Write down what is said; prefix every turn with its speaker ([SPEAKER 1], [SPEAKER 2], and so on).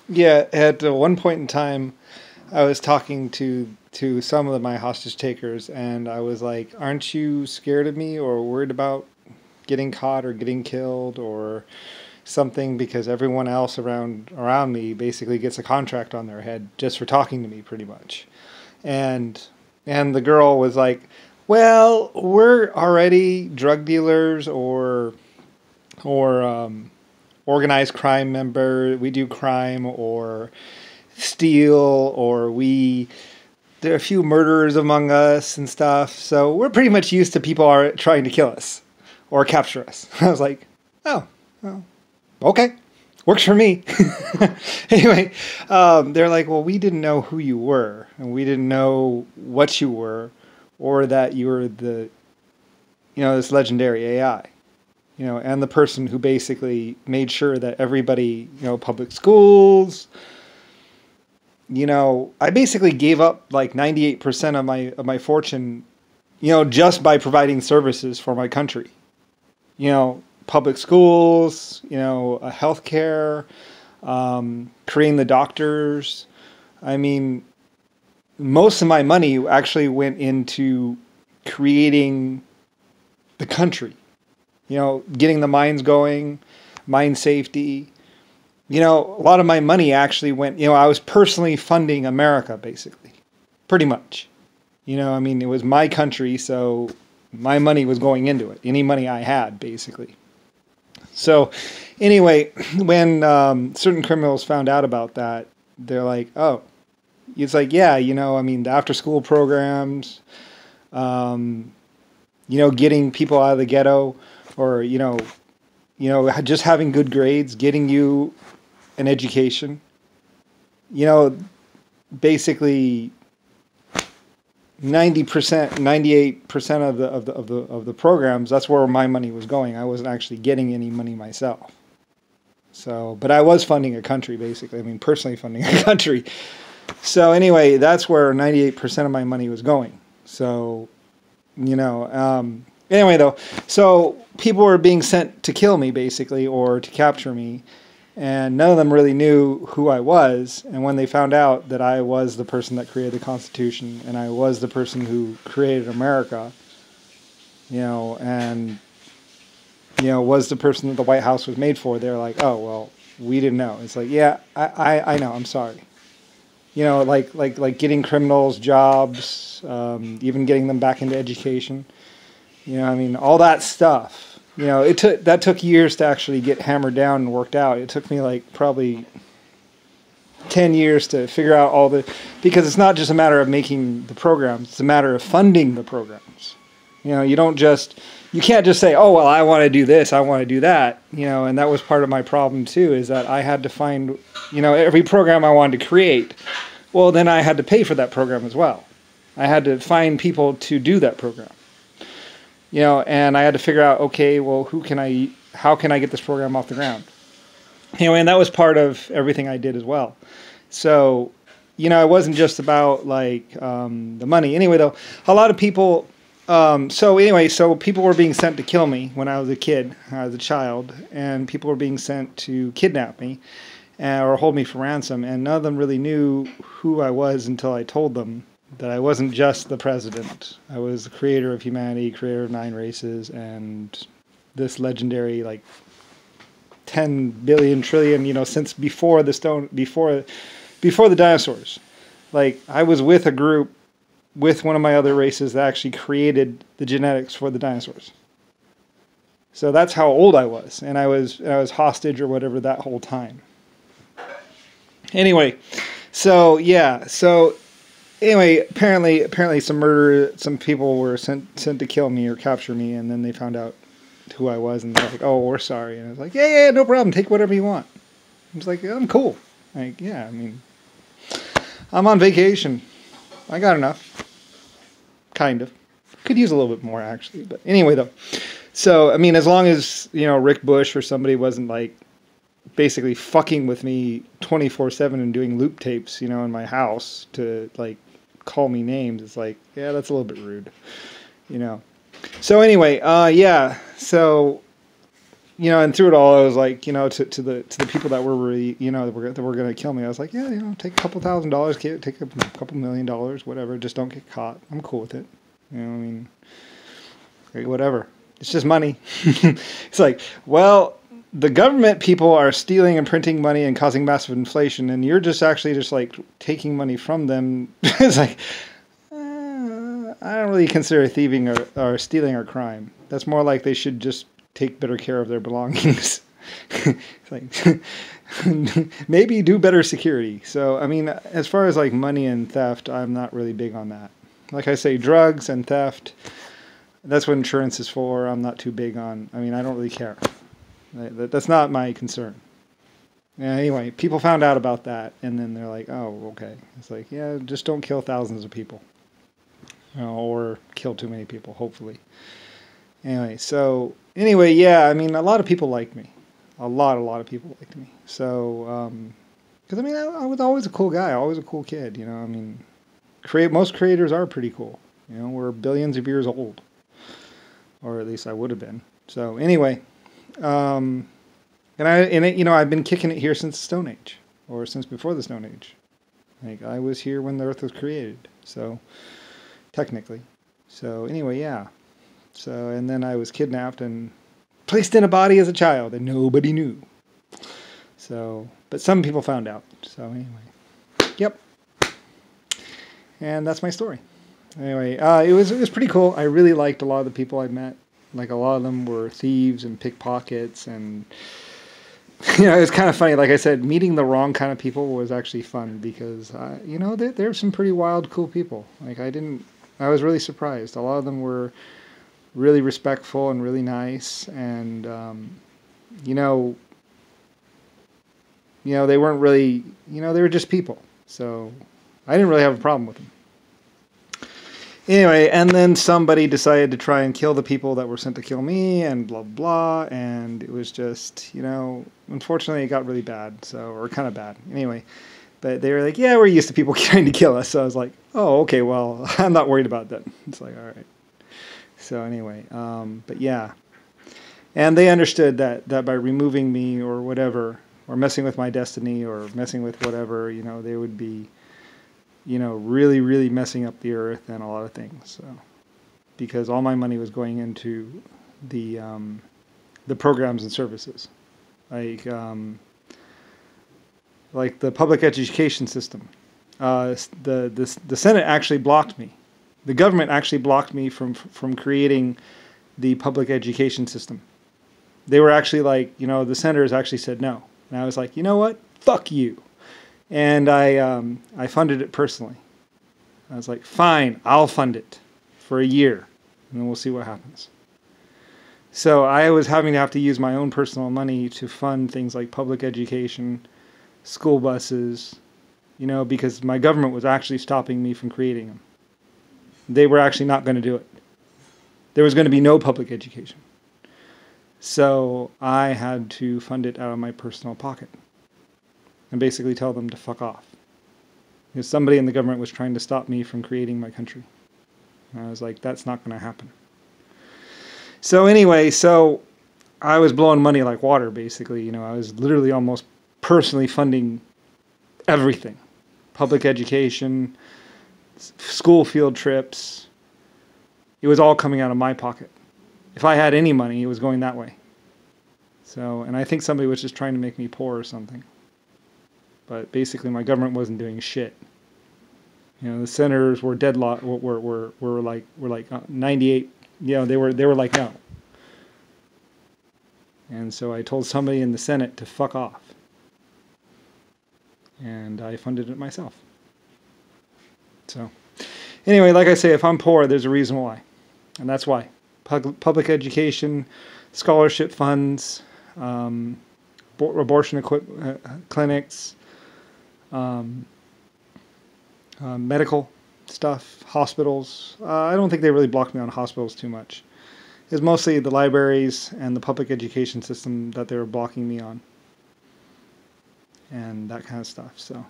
[SPEAKER 1] Yeah, at one point in time, I was talking to some of my hostage takers, and I was like, "Aren't you scared of me or worried about getting caught or getting killed or something?" Because everyone else around me basically gets a contract on their head just for talking to me, pretty much. And and the girl was like, "Well, we're already drug dealers or organized crime member. We do crime or steal or we there are a few murderers among us and stuff. So we're pretty much used to people are trying to kill us or capture us." I was like, "Oh, well, okay, works for me." Anyway, they're like, "Well, we didn't know who you were, and we didn't know what you were, or that you were this legendary AI." And the person who basically made sure that everybody, public schools, I basically gave up like 98% of my fortune, just by providing services for my country. Public schools, healthcare, creating the doctors. I mean, most of my money actually went into creating the country. Getting the mines going, mine safety. A lot of my money actually went, I was personally funding America, basically. Pretty much. It was my country, so my money was going into it. Any money I had, basically. So, anyway, when certain criminals found out about that, they're like, "Oh," it's like, yeah, the after-school programs, getting people out of the ghetto, or just having good grades, getting you an education. Basically 90%, 98% of the programs, that's where my money was going. I wasn't actually getting any money myself. So, but I was funding a country, basically. Personally funding a country. So anyway, that's where 98% of my money was going. So, anyway, though, so people were being sent to kill me, basically, or to capture me, and none of them really knew who I was. And when they found out that I was the person that created the Constitution, and I was the person who created America, and was the person that the White House was made for, they're like, "Oh, well, we didn't know." It's like, yeah, I know, I'm sorry. Like getting criminals jobs, even getting them back into education. All that stuff. That took years to actually get hammered down and worked out. It took me like probably 10 years to figure out because it's not just a matter of making the programs, it's a matter of funding the programs. You can't just say, "Oh, well, I want to do this, I want to do that." And that was part of my problem too, is that I had to find, every program I wanted to create, well, then I had to pay for that program as well. I had to find people to do that program. And I had to figure out, okay, well, how can I get this program off the ground? And that was part of everything I did as well. So, it wasn't just about like the money. Anyway, though, a lot of people, so people were being sent to kill me when I was a kid, as a child, and people were being sent to kidnap me or hold me for ransom, and none of them really knew who I was until I told them that I wasn't just the president. I was the creator of humanity, creator of 9 races, and this legendary, like, 10 billion trillion, since before the dinosaurs. Like, I was with a group, with one of my other races that actually created the genetics for the dinosaurs. So that's how old I was, and I was hostage or whatever that whole time. Anyway, Anyway, apparently some people were sent to kill me or capture me, and then they found out who I was, and they're like, "Oh, we're sorry." And I was like, "Yeah, no problem. Take whatever you want." I was like, "I'm cool." Like, yeah, I'm on vacation. I got enough. Kind of. Could use a little bit more, actually. But anyway, though. So, as long as, Rick Bush or somebody wasn't, like, basically fucking with me 24/7 and doing loop tapes, in my house to, like, call me names, it's like, yeah, that's a little bit rude, So anyway, yeah. So and through it all, I was like, to the people that were really, that were going to kill me, I was like, yeah, take a couple $1,000s, take a couple $1,000,000, whatever, just don't get caught. I'm cool with it. I mean, whatever. It's just money. It's like, well, the government people are stealing and printing money and causing massive inflation, and you're just actually just like taking money from them. It's like, I don't really consider thieving or stealing a crime. That's more like they should just take better care of their belongings. It's like, maybe do better security. So, I mean, as far as like money and theft, I'm not really big on that. Like I say, drugs and theft, that's what insurance is for. I'm not too big on, I mean, I don't really care. That's not my concern. Anyway, people found out about that, and then they're like, oh, okay. It's like, yeah, just don't kill thousands of people. Or kill too many people, hopefully. Anyway, yeah, I mean, a lot of people liked me. A lot of people liked me. So, because, I mean, I was always a cool guy, always a cool kid, I mean, most creators are pretty cool. We're billions of years old. Or at least I would have been. So, anyway, I've been kicking it here since the Stone Age, or since before the Stone Age. Like, I was here when the Earth was created, so, technically. So, anyway, yeah. So, and then I was kidnapped and placed in a body as a child, and nobody knew. So, but some people found out. So, anyway, yep. And that's my story. Anyway, it was pretty cool. I really liked a lot of the people I met. Like, a lot of them were thieves and pickpockets, and it's kind of funny. Like I said, meeting the wrong kind of people was actually fun because there were some pretty wild, cool people. Like, I was really surprised. A lot of them were really respectful and really nice, and they weren't really, they were just people. So I didn't really have a problem with them. Anyway, and then somebody decided to try and kill the people that were sent to kill me, and blah, blah, and it was just, unfortunately it got really bad, or kind of bad. Anyway, but they were like, yeah, we're used to people trying to kill us. So I was like, oh, okay, well, I'm not worried about that. It's like, all right. So anyway, but yeah. And they understood that by removing me or whatever, or messing with my destiny, or messing with whatever, they would be, really, really messing up the earth and a lot of things. So, because all my money was going into the programs and services, like the public education system. The Senate actually blocked me. The government actually blocked me from creating the public education system. They were actually like, the senators actually said no, and I was like, you know what? Fuck you. And I funded it personally. I was like, fine, I'll fund it for a year, and then we'll see what happens. So I was having to use my own personal money to fund things like public education, school buses, because my government was actually stopping me from creating them. They were actually not going to do it. There was going to be no public education. So I had to fund it out of my personal pocket and basically tell them to fuck off. Because somebody in the government was trying to stop me from creating my country. And I was like, that's not going to happen. So anyway, I was blowing money like water, basically. I was literally almost personally funding everything. Public education, school field trips. It was all coming out of my pocket. If I had any money, it was going that way. So, and I think somebody was just trying to make me poor or something. But basically, my government wasn't doing shit. The senators were deadlocked. Were like 98. They were like no. And so I told somebody in the Senate to fuck off. And I funded it myself. So, anyway, like I say, if I'm poor, there's a reason why, and that's why. Public education, scholarship funds, abortion clinics. Medical stuff, hospitals. I don't think they really blocked me on hospitals too much. It's mostly the libraries and the public education system that they were blocking me on. And that kind of stuff, so.